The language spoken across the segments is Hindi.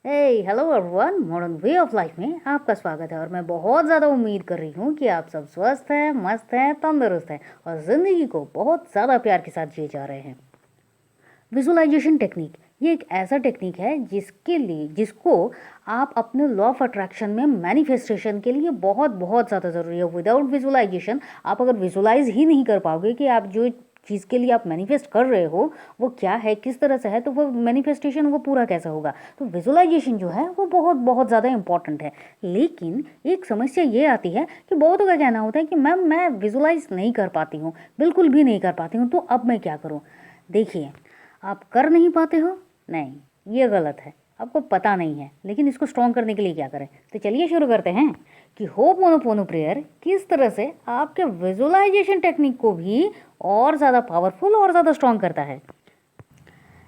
Hello everyone, modern way of life में आपका स्वागत है। और मैं बहुत ज़्यादा उम्मीद कर रही हूँ कि आप सब स्वस्थ हैं, मस्त हैं, तंदुरुस्त हैं और ज़िंदगी को बहुत ज़्यादा प्यार के साथ जिए जा रहे हैं। विजुअलाइजेशन टेक्निक ये एक ऐसा टेक्निक है जिसको आप अपने लॉ ऑफ अट्रैक्शन में मैनिफेस्टेशन के लिए बहुत बहुत ज़्यादा ज़रूरी है। विदाउट विजुअलाइजेशन आप अगर विजुअलाइज ही नहीं कर पाओगे कि आप जो चीज़ के लिए आप मैनिफेस्ट कर रहे हो वो क्या है, किस तरह से है, तो वो मैनिफेस्टेशन वो पूरा कैसा होगा। तो विजुअलाइजेशन जो है वो बहुत बहुत ज़्यादा इंपॉर्टेंट है। लेकिन एक समस्या ये आती है कि बहुतों का कहना होता है कि मैम मैं विजुअलाइज नहीं कर पाती हूँ, बिल्कुल भी नहीं कर पाती हूँ, तो अब मैं क्या करूँ। देखिए, आप कर नहीं पाते हो, नहीं, ये गलत है, आपको पता नहीं है। लेकिन इसको स्ट्रॉन्ग करने के लिए क्या करें, तो चलिए शुरू करते हैं कि होपोनोपोनो प्रेयर किस तरह से आपके विजुअलाइजेशन टेक्निक को भी और ज़्यादा पावरफुल और ज़्यादा स्ट्रॉन्ग करता है।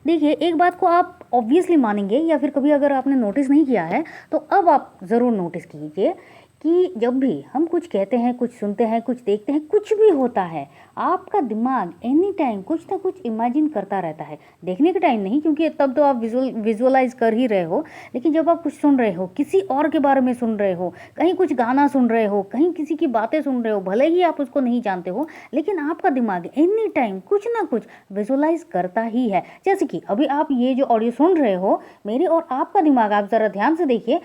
देखिए, एक बात को आप ऑब्वियसली मानेंगे या फिर कभी अगर आपने नोटिस नहीं किया है तो अब आप ज़रूर नोटिस कीजिए कि जब भी हम कुछ कहते हैं, कुछ सुनते हैं, कुछ देखते हैं, कुछ भी होता है, आपका दिमाग एनी टाइम कुछ ना कुछ इमेजिन करता रहता है। देखने के टाइम नहीं, क्योंकि तब तो आप विजुअलाइज कर ही रहे हो। लेकिन जब आप कुछ सुन रहे हो, किसी और के बारे में सुन रहे हो, कहीं कुछ गाना सुन रहे हो, कहीं किसी की बातें सुन रहे हो, भले ही आप उसको नहीं जानते हो, लेकिन आपका दिमाग एनी टाइम कुछ ना कुछ विजुअलाइज करता ही है। जैसे कि अभी आप ये जो ऑडियो सुन रहे हो, मेरे और आपका दिमाग, आप ज़रा ध्यान से देखिए,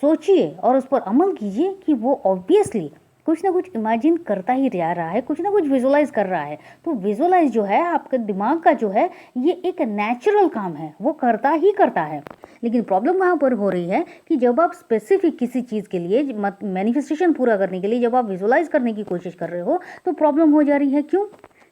सोचिए और उस पर अमल कीजिए कि वो ऑब्वियसली कुछ ना कुछ इमेजिन करता ही जा रहा है, कुछ ना कुछ विजुअलाइज कर रहा है। तो विजुअलाइज जो है आपके दिमाग का जो है, ये एक नेचुरल काम है, वो करता ही करता है। लेकिन प्रॉब्लम वहाँ पर हो रही है कि जब आप स्पेसिफिक किसी चीज़ के लिए, मैनिफेस्टेशन पूरा करने के लिए जब आप विजुअलाइज करने की कोशिश कर रहे हो तो प्रॉब्लम हो जा रही है। क्यों?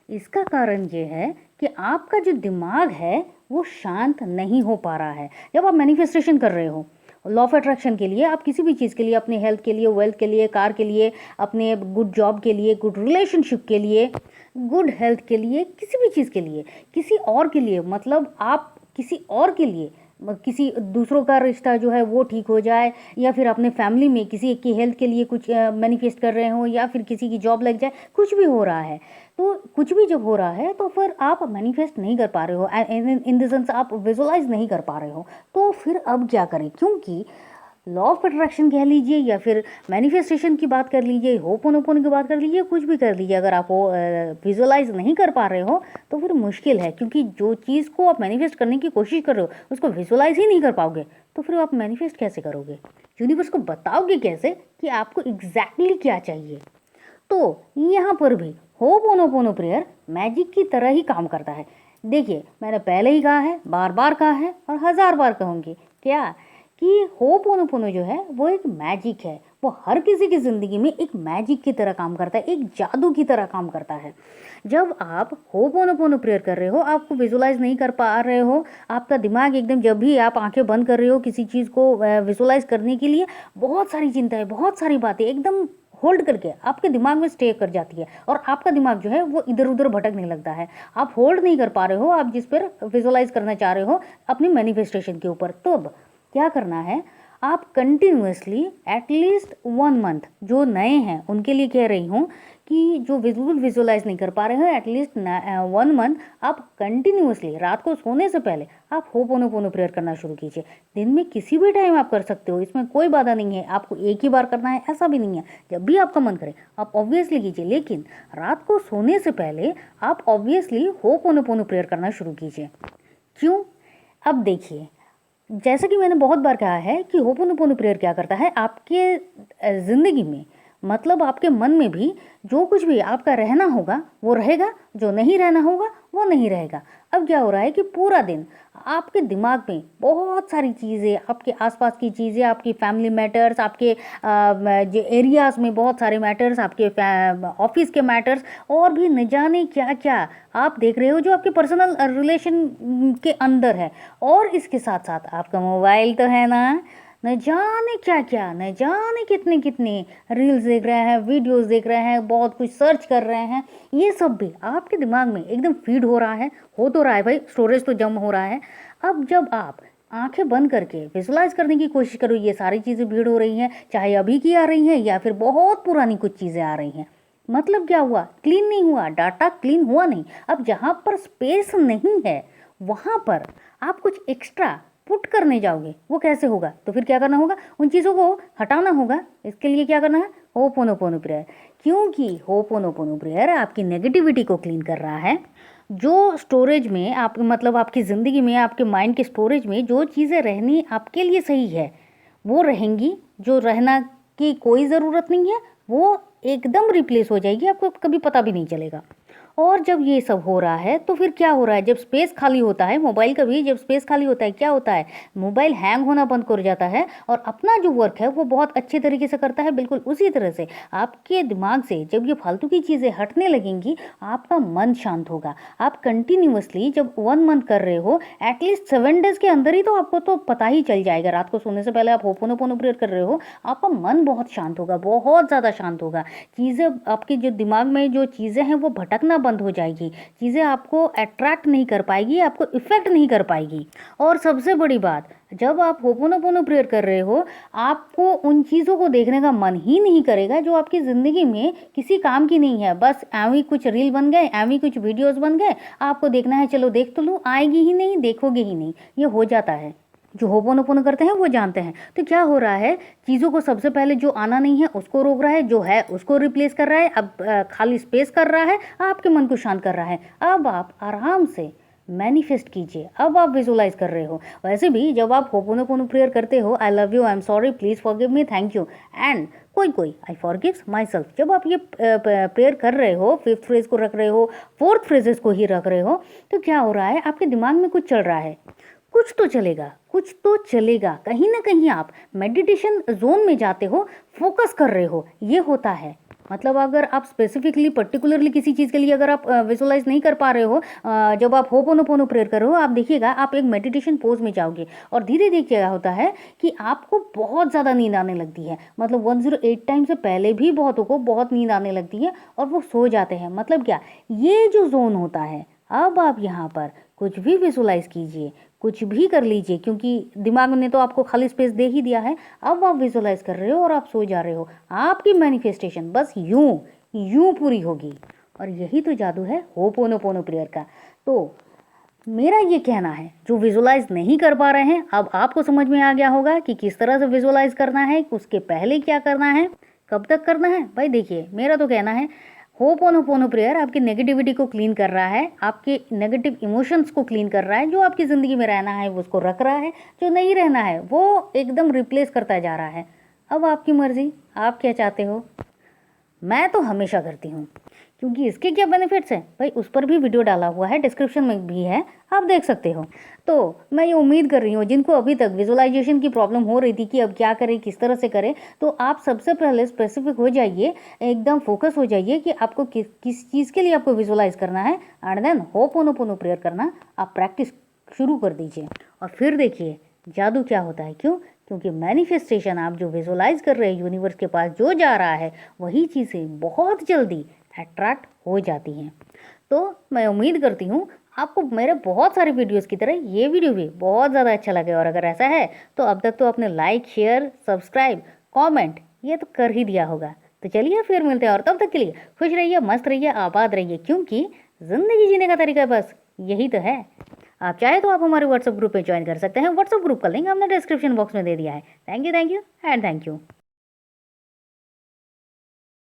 इसका कारण ये है कि आपका जो दिमाग है वो शांत नहीं हो पा रहा है। जब आप मैनिफेस्टेशन कर रहे हो लॉ ऑफ अट्रैक्शन के लिए, आप किसी भी चीज़ के लिए, अपने हेल्थ के लिए, वेल्थ के लिए, कार के लिए, अपने गुड जॉब के लिए, गुड रिलेशनशिप के लिए, गुड हेल्थ के लिए, किसी भी चीज़ के लिए, किसी और के लिए, मतलब आप किसी और के लिए, किसी दूसरों का रिश्ता जो है वो ठीक हो जाए, या फिर अपने फैमिली में किसी एक की हेल्थ के लिए कुछ मैनिफेस्ट कर रहे हो, या फिर किसी की जॉब लग जाए, कुछ भी हो रहा है। तो कुछ भी जब हो रहा है तो फिर आप मैनिफेस्ट नहीं कर पा रहे हो, इन द सेंस आप विजुअलाइज नहीं कर पा रहे हो। तो फिर अब क्या करें, क्योंकि लॉ ऑफ अट्रैक्शन कह लीजिए या फिर मैनिफेस्टेशन की बात कर लीजिए, होपोनोपोनो की बात कर लीजिए, कुछ भी कर लीजिए, अगर आप वो विजुअलाइज नहीं कर पा रहे हो तो फिर मुश्किल है। क्योंकि जो चीज़ को आप मैनिफेस्ट करने की कोशिश कर रहे हो उसको विजुअलाइज ही नहीं कर पाओगे तो फिर आप मैनिफेस्ट कैसे करोगे, यूनिवर्स को बताओगे कैसे कि आपको एग्जैक्टली क्या चाहिए। तो यहाँ पर भी होपोनोपोनो प्रेयर मैजिक की तरह ही काम करता है। देखिए, मैंने पहले ही कहा है, बार बार कहा है और 1000 बार कहूँगी क्या, कि होपोनोपोनो जो है वो एक मैजिक है। वो हर किसी की ज़िंदगी में एक मैजिक की तरह काम करता है, एक जादू की तरह काम करता है। जब आप होपोनोपोनो प्रेयर कर रहे हो, आपको विजुअलाइज नहीं कर पा रहे हो, आपका दिमाग एकदम, जब भी आप आंखें बंद कर रहे हो किसी चीज़ को विजुअलाइज करने के लिए, बहुत सारी चिंताएं, बहुत सारी बातें एकदम होल्ड करके आपके दिमाग में स्टे कर जाती है और आपका दिमाग जो है वो इधर उधर भटकने लगता है। आप होल्ड नहीं कर पा रहे हो, आप जिस पर विजुअलाइज करना चाह रहे हो अपनी मैनिफेस्टेशन के ऊपर। तो अब क्या करना है, आप कंटिन्यूसली एटलीस्ट 1 मंथ, जो नए हैं उनके लिए कह रही हूँ कि जो विजुअलाइज नहीं कर पा रहे हो, एटलीस्ट 1 मंथ आप कंटिन्यूसली रात को सोने से पहले आप होपोनोपोनो प्रेयर करना शुरू कीजिए। दिन में किसी भी टाइम आप कर सकते हो, इसमें कोई बाधा नहीं है। आपको एक ही बार करना है ऐसा भी नहीं है, जब भी आपका मन करे आप ऑब्वियसली कीजिए। लेकिन रात को सोने से पहले आप ऑब्वियसली होपोनोपोनो प्रेयर करना शुरू कीजिए। क्यों? अब देखिए, जैसा कि मैंने बहुत बार कहा है कि होपोनोपोनो प्रेयर क्या करता है आपके ज़िंदगी में, मतलब आपके मन में भी जो कुछ भी आपका रहना होगा वो रहेगा, जो नहीं रहना होगा वो नहीं रहेगा। अब क्या हो रहा है कि पूरा दिन आपके दिमाग में बहुत सारी चीज़ें, आपके आसपास की चीज़ें, आपकी फैमिली मैटर्स, आपके जो एरियाज़ में बहुत सारे मैटर्स, आपके ऑफिस के मैटर्स, और भी न जाने क्या क्या आप देख रहे हो जो आपके पर्सनल रिलेशन के अंदर है। और इसके साथ साथ आपका मोबाइल तो है ना, न जाने क्या क्या, न जाने कितने कितने रील्स देख रहे हैं, वीडियोस देख रहे हैं, बहुत कुछ सर्च कर रहे हैं। ये सब भी आपके दिमाग में एकदम फीड हो रहा है, हो तो रहा है भाई, स्टोरेज तो जम हो रहा है। अब जब आप आंखें बंद करके विजुलाइज करने की कोशिश करो, ये सारी चीज़ें भीड़ हो रही हैं, चाहे अभी की आ रही हैं या फिर बहुत पुरानी कुछ चीज़ें आ रही हैं। मतलब क्या हुआ, क्लीन नहीं हुआ, डाटा क्लीन हुआ नहीं। अब जहाँ पर स्पेस नहीं है वहाँ पर आप कुछ एक्स्ट्रा पुट करने जाओगे वो कैसे होगा? तो फिर क्या करना होगा? उन चीज़ों को हटाना होगा। इसके लिए क्या करना है? Ho'oponopono prayer. क्योंकि होपोनोपोनो प्रेयर आपकी नेगेटिविटी को क्लीन कर रहा है। जो स्टोरेज में आप मतलब आपकी ज़िंदगी में आपके माइंड के स्टोरेज में जो चीज़ें रहनी आपके लिए सही है वो रहेंगी। जो रहना की कोई ज़रूरत नहीं है वो एकदम रिप्लेस हो जाएगी, आपको कभी पता भी नहीं चलेगा। और जब ये सब हो रहा है तो फिर क्या हो रहा है? जब स्पेस खाली होता है मोबाइल का भी, जब स्पेस खाली होता है क्या होता है? मोबाइल हैंग होना बंद कर जाता है और अपना जो वर्क है वो बहुत अच्छे तरीके से करता है। बिल्कुल उसी तरह से आपके दिमाग से जब ये फालतू की चीज़ें हटने लगेंगी आपका मन शांत होगा। आप कंटिन्यूअसली जब 1 मंथ कर रहे हो, एटलीस्ट 7 डेज के अंदर ही तो आपको तो पता ही चल जाएगा। रात को सोने से पहले आप होपोनोपोनो प्रेयर कर रहे हो, आपका मन बहुत शांत होगा, बहुत ज़्यादा शांत होगा। चीज़ें आपके जो दिमाग में जो चीज़ें हैं वो भटकना बंद हो जाएगी। चीज़ें आपको अट्रैक्ट नहीं कर पाएगी, आपको इफेक्ट नहीं कर पाएगी। और सबसे बड़ी बात, जब आप होपोनोपोनो प्रेयर कर रहे हो आपको उन चीज़ों को देखने का मन ही नहीं करेगा जो आपकी ज़िंदगी में किसी काम की नहीं है। बस एवं कुछ रील बन गए, एवं कुछ वीडियोस बन गए, आपको देखना है चलो देख तो लूँ, आएगी ही नहीं, देखोगे ही नहीं। ये हो जाता है। जो होपोनोपोनो करते हैं वो जानते हैं। तो क्या हो रहा है? चीज़ों को सबसे पहले जो आना नहीं है उसको रोक रहा है, जो है उसको रिप्लेस कर रहा है, अब खाली स्पेस कर रहा है, आपके मन को शांत कर रहा है। अब आप आराम से मैनिफेस्ट कीजिए। अब आप विजुलाइज कर रहे हो। वैसे भी जब आप होपोनोपोनो प्रेयर करते हो, I love you, I am sorry, please forgive me, thank you and कोई आई फॉरगिव्स माई सेल्फ, जब आप ये प्रेयर कर रहे हो, 5th फ्रेज को रख रहे हो, 4th फ्रेजेस को ही रख रहे हो, तो क्या हो रहा है? आपके दिमाग में कुछ चल रहा है, कुछ तो चलेगा, कुछ तो चलेगा। कहीं ना कहीं आप मेडिटेशन जोन में जाते हो, फोकस कर रहे हो। ये होता है। मतलब अगर आप स्पेसिफिकली पर्टिकुलरली किसी चीज़ के लिए अगर आप विजुलाइज नहीं कर पा रहे हो, जब आप होपोनोपोनो प्रेयर कर रहे हो, आप देखिएगा आप एक मेडिटेशन पोज में जाओगे और धीरे धीरे क्या होता है कि आपको बहुत ज़्यादा नींद आने लगती है। मतलब 108 टाइम से पहले भी बहुतों को बहुत नींद आने लगती है और वो सो जाते हैं। मतलब क्या, ये जो जोन होता है, अब आप यहाँ पर कुछ भी विजुलाइज कीजिए, कुछ भी कर लीजिए, क्योंकि दिमाग ने तो आपको खाली स्पेस दे ही दिया है। अब आप विजुलाइज कर रहे हो और आप सो जा रहे हो। आपकी मैनिफेस्टेशन बस यूं पूरी होगी। और यही तो जादू है होपोनोपोनो प्रेयर का। तो मेरा ये कहना है, जो विजुलाइज नहीं कर पा रहे हैं, अब आपको समझ में आ गया होगा कि किस तरह से विजुलाइज करना है, उसके पहले क्या करना है, कब तक करना है। भाई देखिए, मेरा तो कहना है होपोनोपोनो प्रेयर आपकी नेगेटिविटी को क्लीन कर रहा है, आपके नेगेटिव इमोशंस को क्लीन कर रहा है। जो आपकी ज़िंदगी में रहना है वो उसको रख रहा है, जो नहीं रहना है वो एकदम रिप्लेस करता जा रहा है। अब आपकी मर्ज़ी, आप क्या चाहते हो। मैं तो हमेशा करती हूँ, क्योंकि इसके क्या बेनिफिट्स हैं भाई, उस पर भी वीडियो डाला हुआ है, डिस्क्रिप्शन में भी है, आप देख सकते हो। तो मैं ये उम्मीद कर रही हूँ जिनको अभी तक विजुअलाइजेशन की प्रॉब्लम हो रही थी कि अब क्या करें, किस तरह से करें, तो आप सबसे पहले स्पेसिफिक हो जाइए, एकदम फोकस हो जाइए कि आपको किस चीज़ के लिए आपको विजुअलाइज करना है, एंड देन होपोनोपोनो प्रेयर करना आप प्रैक्टिस शुरू कर दीजिए। और फिर देखिए जादू क्या होता है। क्यों? क्योंकि मैनिफेस्टेशन आप जो विजुअलाइज कर रहे हैं, यूनिवर्स के पास जो जा रहा है वही चीज़ें बहुत जल्दी अट्रैक्ट हो जाती हैं। तो मैं उम्मीद करती हूँ आपको मेरे बहुत सारे वीडियोस की तरह ये वीडियो भी बहुत ज़्यादा अच्छा लगे। और अगर ऐसा है तो अब तक तो आपने लाइक, शेयर, सब्सक्राइब, कमेंट ये तो कर ही दिया होगा। तो चलिए फिर मिलते हैं, और तब तक के लिए खुश रहिए, मस्त रहिए, आबाद रहिए, क्योंकि ज़िंदगी जीने का तरीका बस यही तो है। आप चाहे तो आप हमारे व्हाट्सएप ग्रुप में ज्वाइन कर सकते हैं। व्हाट्सएप ग्रुप का लिंक हमने डिस्क्रिप्शन बॉक्स में दे दिया है। Thank you and thank you.